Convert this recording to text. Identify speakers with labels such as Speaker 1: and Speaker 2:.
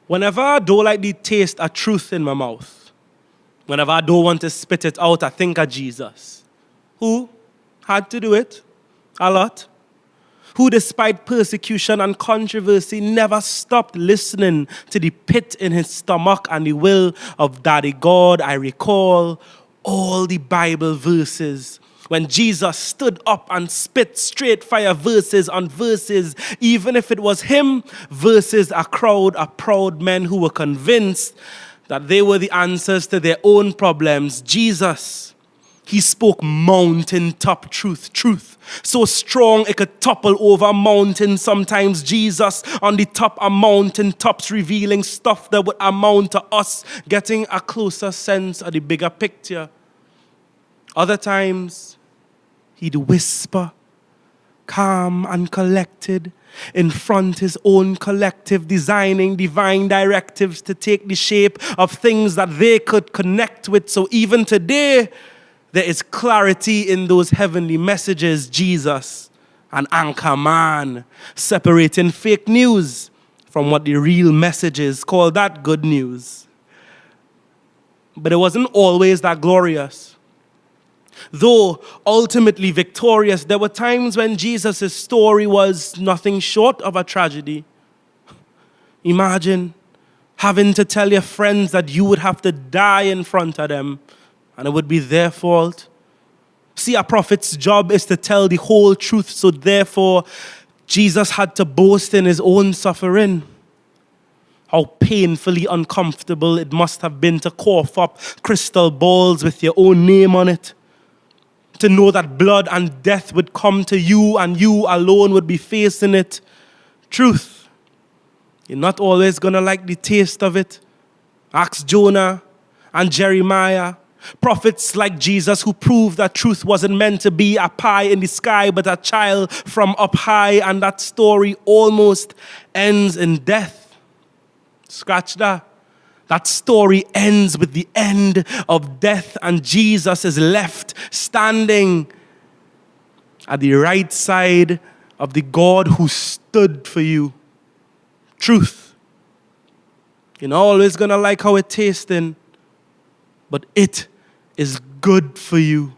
Speaker 1: Whenever I don't like the taste of truth in my mouth, whenever I don't want to spit it out, I think of Jesus, who had to do it a lot, who despite persecution and controversy never stopped listening to the pit in his stomach and the will of Daddy God. I recall all the Bible verses when Jesus stood up and spit straight fire verses on verses, even if it was him versus a crowd of proud men who were convinced that they were the answers to their own problems. Jesus, he spoke mountaintop truth so strong it could topple over mountains. Sometimes Jesus on the top of mountaintops revealing stuff that would amount to us getting a closer sense of the bigger picture. Other times, he'd whisper, calm and collected, in front his own collective, designing divine directives to take the shape of things that they could connect with. So even today, there is clarity in those heavenly messages. Jesus, an anchor man, separating fake news from what the real message is. Call that good news. But it wasn't always that glorious. Though ultimately victorious, there were times when Jesus' story was nothing short of a tragedy. Imagine having to tell your friends that you would have to die in front of them, and it would be their fault. See, a prophet's job is to tell the whole truth, so therefore, Jesus had to boast in his own suffering. How painfully uncomfortable it must have been to cough up crystal balls with your own name on it. To know that blood and death would come to you and you alone would be facing it. Truth. You're not always going to like the taste of it. Ask Jonah and Jeremiah. Prophets like Jesus who proved that truth wasn't meant to be a pie in the sky but a child from up high, and that story almost ends in death. Scratch that. That story ends with the end of death, and Jesus is left standing at the right side of the God who stood for you. Truth. You're not always going to like how it tastes, but it is good for you.